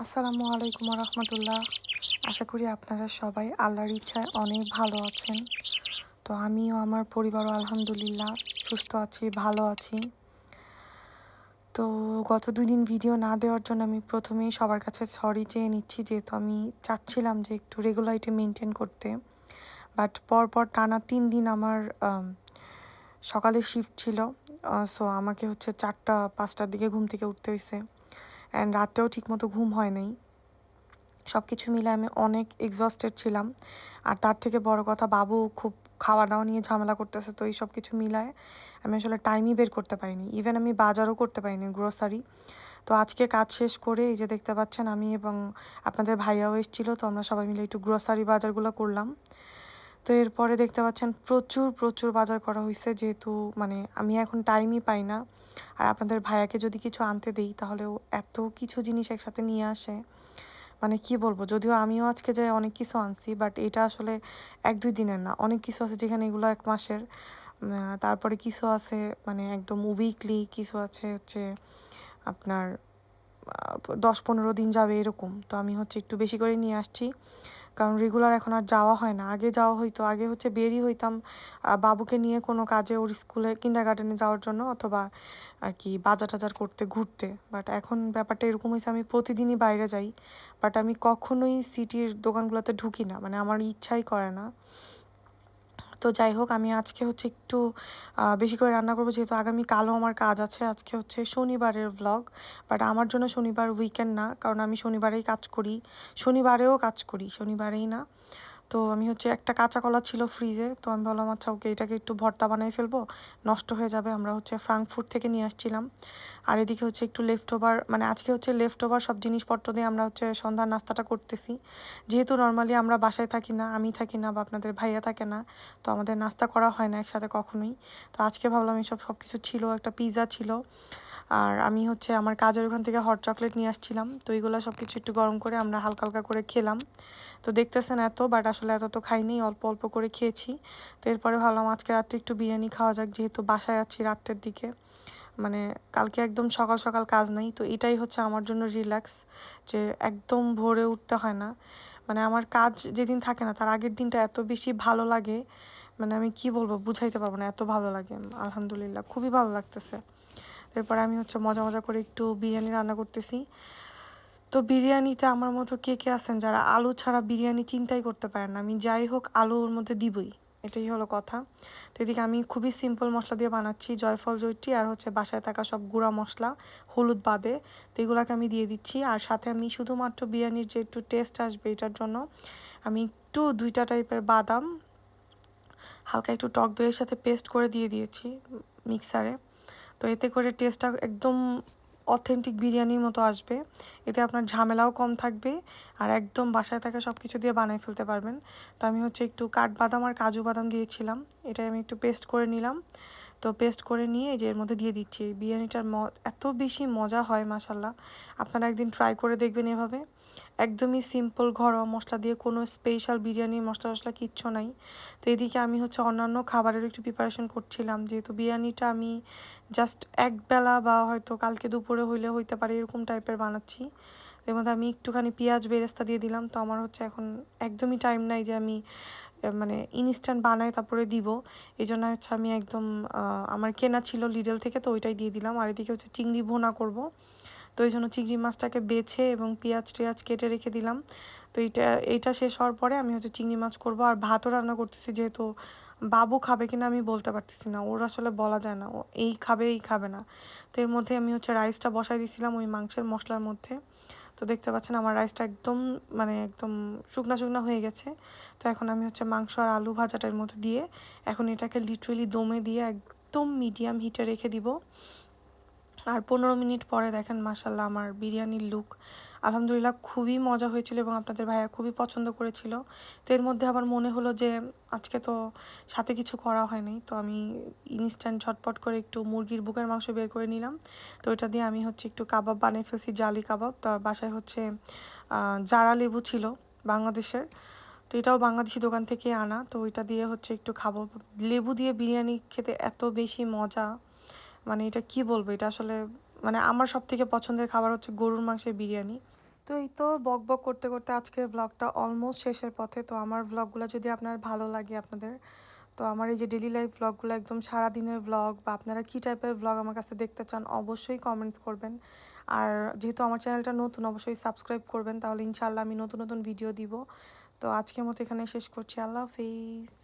আসসালামু আলাইকুম রহমতুল্লাহ। আশা করি আপনারা সবাই আল্লাহর ইচ্ছায় অনেক ভালো আছেন। তো আমিও আমার পরিবারও আলহামদুলিল্লাহ সুস্থ আছি, ভালো আছি। তো গত 2 দিন ভিডিও না দেওয়ার জন্য আমি প্রথমেই সবার কাছে সরি চেয়ে নিচ্ছি, যেহেতু আমি চাচ্ছিলাম যে একটু রেগুলারিটি মেনটেন করতে। বাট পরপর টানা 3 দিন আমার সকালে শিফট ছিল। সো আমাকে হচ্ছে 4টা-5টার দিকে ঘুম থেকে উঠতে হয়েছে, অ্যান্ড রাতেও ঠিকমতো ঘুম হয় নাই। সব কিছু মিলে আমি অনেক এক্সস্টেড ছিলাম। আর তার থেকে বড় কথা, বাবু খুব খাওয়া দাওয়া নিয়ে ঝামেলা করতেছে। তো এই সব কিছু মিলায় আমি আসলে টাইমই বের করতে পারিনি। ইভেন আমি বাজারও করতে পারিনি, গ্রোসারি। তো আজকে কাজ শেষ করে এই যে দেখতে পাচ্ছেন, আমি এবং আপনাদের ভাইয়াও এসেছিলো। তো আমরা সবাই মিলে একটু গ্রোসারি বাজারগুলো করলাম। তো এরপরে দেখতে পাচ্ছেন প্রচুর প্রচুর বাজার করা হয়েছে, যেহেতু মানে আমি এখন টাইমই পাই না। আর আপনাদের ভাইয়াকে যদি কিছু আনতে দিই, তাহলেও এত কিছু জিনিস একসাথে নিয়ে আসে, মানে কি বলবো। যদিও আমিও আজকে যাই অনেক কিছু আনছি, বাট এটা আসলে 1-2 দিনের না, অনেক কিছু আছে যেখানে এগুলো 1 মাসের। তারপরে কিছু আছে মানে একদম উইকলি, কিছু আছে হচ্ছে আপনার 10-15 দিন যাবে এরকম। তো আমি হচ্ছে একটু বেশি করে নিয়ে আসছি, কারণ রেগুলার এখন আর যাওয়া হয় না। আগে যাওয়া হইতো, আগে হচ্ছে বেরই হইতাম বাবুকে নিয়ে কোনো কাজে, ওর স্কুলে কিন্ডারগার্টেনে যাওয়ার জন্য, অথবা আর কি বাজার টাজার করতে, ঘুরতে। বাট এখন ব্যাপারটা এরকম হয়েছে, আমি প্রতিদিনই বাইরে যাই, বাট আমি কখনোই সিটির দোকানগুলোতে ঢুকি না, মানে আমার ইচ্ছাই করে না। তো যাই হোক, আমি আজকে হচ্ছে একটু বেশি করে রান্না করবো, যেহেতু আগামীকালও আমার কাজ আছে। আজকে হচ্ছে শনিবারের ভ্লগ, বাট আমার জন্য শনিবার উইকেন্ড না, কারণ আমি শনিবারেই কাজ করি, শনিবারেও কাজ করি, শনিবারেই না। তো আমি হচ্ছে একটা কাঁচা কলা ছিল ফ্রিজে, তো আমি বললাম আচ্ছা ওকে, এটাকে একটু ভর্তা বানিয়ে ফেলবো, নষ্ট হয়ে যাবে। আমরা হচ্ছে ফ্রাঙ্কফুট থেকে নিয়ে আসছিলাম। আর এদিকে হচ্ছে একটু লেফট ওভার, মানে আজকে হচ্ছে লেফট ওভার সব জিনিসপত্র দিয়ে আমরা হচ্ছে সন্ধ্যার নাস্তাটা করতেছি। যেহেতু নর্মালি আমরা বাসায় থাকি না, আমি থাকি না বা আপনাদের ভাইয়া থাকে না, তো আমাদের নাস্তা করা হয় না একসাথে কখনোই। তো আজকে ভাবলাম এইসব সব কিছু ছিল, একটা পিৎজা ছিল, আর আমি হচ্ছে আমার কাজের ওখান থেকে হট চকলেট নিয়ে আসছিলাম। তো এইগুলো সব কিছু একটু গরম করে আমরা হালকা হালকা করে খেলাম। তো দেখতেছেন এত, বাট আসলে এত তো খাইনি, অল্প অল্প করে খেয়েছি। তো এরপরে ভাবলাম আজকে রাত্রে একটু বিরিয়ানি খাওয়া যাক, যেহেতু বাসায় আছি রাত্রের দিকে, মানে কালকে একদম সকাল সকাল কাজ নেই। তো এটাই হচ্ছে আমার জন্য রিল্যাক্স, যে একদম ভোরে উঠতে হয় না। মানে আমার কাজ যেদিন থাকে না, তার আগের দিনটা এত বেশি ভালো লাগে, মানে আমি কি বলবো, বুঝাইতে পারবো না, এত ভালো লাগে। আলহামদুলিল্লাহ খুবই ভালো লাগতেছে। তারপরে আমি হচ্ছে মজা মজা করে একটু বিরিয়ানি রান্না করতেছি। তো বিরিয়ানিতে আমার মতো কে কে আছেন যারা আলু ছাড়া বিরিয়ানি চিন্তাই করতে পারেন না? আমি যাই হোক আলু ওর মধ্যে দিবই, এটাই হলো কথা। তো এদিকে আমি খুবই সিম্পল মশলা দিয়ে বানাচ্ছি, জয়ফল জয়ত্রী আর হচ্ছে বাসায় থাকা সব গুঁড়া মশলা, হলুদ বাদে। তো এগুলোকে আমি দিয়ে দিচ্ছি, আর সাথে আমি শুধুমাত্র বিরিয়ানির যে একটু টেস্ট আসবে এটার জন্য আমি একটু 2টা টাইপের বাদাম হালকা একটু টক দইয়ের সাথে পেস্ট করে দিয়ে দিয়েছি মিক্সারে। তো এতে করে টেস্টটা একদম অথেন্টিক বিরিয়ানির মতো আসবে। এতে আপনার ঝামেলাও কম থাকবে, আর একদম বাসায় থাকা সব কিছু দিয়ে বানিয়ে ফেলতে পারবেন। তো আমি হচ্ছে একটু কাঠবাদাম আর কাজু বাদাম দিয়েছিলাম, এটাই আমি একটু পেস্ট করে নিলাম। তো পেস্ট করে নিয়ে এই যে এর মধ্যে দিয়ে দিচ্ছি। এই বিরিয়ানিটার এত বেশি মজা হয় মাশাল্লাহ, আপনারা একদিন ট্রাই করে দেখবেন এভাবে। একদমই সিম্পল ঘরোয়া মশলা দিয়ে, কোনো স্পেশাল বিরিয়ানির মশলা টশলা কিচ্ছু নাই। তো এদিকে আমি হচ্ছে অন্যান্য খাবারের একটু প্রিপারেশন করছিলাম, যেহেতু বিরিয়ানিটা আমি জাস্ট একবেলা বা হয়তো কালকে দুপুরে হইলে হইতে পারে এরকম টাইপের বানাচ্ছি। এর মধ্যে আমি একটুখানি পেঁয়াজ বেরেস্তা দিয়ে দিলাম। তো আমার হচ্ছে এখন একদমই টাইম নাই যে আমি মানে ইনস্ট্যান্ট বানাই তারপরে দিব। এই জন্য হচ্ছে আমি একদম আমার কেনা ছিল লিডল থেকে, তো ওইটাই দিয়ে দিলাম। আর এদিকে হচ্ছে চিংড়ি ভুনা করব, তো এই জন্য চিংড়ি মাছটাকে বেছে এবং পেঁয়াজ টেয়াজ কেটে রেখে দিলাম। তো এইটা শেষ হওয়ার পরে আমি হচ্ছে চিংড়ি মাছ করব, আর ভাতও রান্না করতেছি। যেহেতু বাবু খাবে কিনা আমি বলতে পারতেছি না, ওর আসলে বলা যায় না ও এই খাবে এই খাবে না। তো এর মধ্যে আমি হচ্ছে রাইসটা বসাই দিয়েছিলাম ওই মাংসের মশলার মধ্যে। তো দেখতে পাচ্ছেন আমার রাইসটা একদম মানে একদম শুকনা শুকনা হয়ে গেছে। তো এখন আমি হচ্ছে মাংস আর আলু ভাজাটার মধ্যে দিয়ে এখন এটাকে লিটারেলি দমে দিয়ে একদম মিডিয়াম হিটে রেখে দিব। আর 15 মিনিট পরে দেখেন মাশাল্লাহ আমার বিরিয়ানির লুক, আলহামদুলিল্লাহ খুবই মজা হয়েছিল এবং আপনাদের ভাইয়া খুবই পছন্দ করেছিল। তো এর মধ্যে আবার মনে হলো যে আজকে তো সাথে কিছু করা হয়নি, তো আমি ইনস্ট্যান্ট ঝটপট করে একটু মুরগির বুকের মাংস বের করে নিলাম। তো ওইটা দিয়ে আমি হচ্ছে একটু কাবাব বানিয়ে ফেলছি, জালি কাবাব। তো বাসায় হচ্ছে জারা লেবু ছিল বাংলাদেশের, তো এটাও বাংলাদেশি দোকান থেকে আনা। তো ওইটা দিয়ে হচ্ছে একটু খাবো। লেবু দিয়ে বিরিয়ানি খেতে এত বেশি মজা, মানে এটা কি বলবো, এটা আসলে মানে আমার সব থেকে পছন্দের খাবার হচ্ছে গরুর মাংসের বিরিয়ানি। তো তো এই তো বকবক করতে করতে আজকের ব্লগটা অলমোস্ট শেষের পথে। তো আমার ব্লগগুলো যদি আপনার ভালো লাগে আপনাদের, তো আমার এই যে ডেইলি লাইফ ব্লগগুলো একদম সারাদিনের ব্লগ বা আপনারা কী টাইপের ব্লগ আমার কাছে দেখতে চান অবশ্যই কমেন্টস করবেন। আর যেহেতু আমার চ্যানেলটা নতুন, অবশ্যই সাবস্ক্রাইব করবেন, তাহলে ইনশাআল্লাহ আমি নতুন নতুন ভিডিও দিব। তো আজকের মতো এখানে শেষ করছি। আল্লাহ হাফিজ।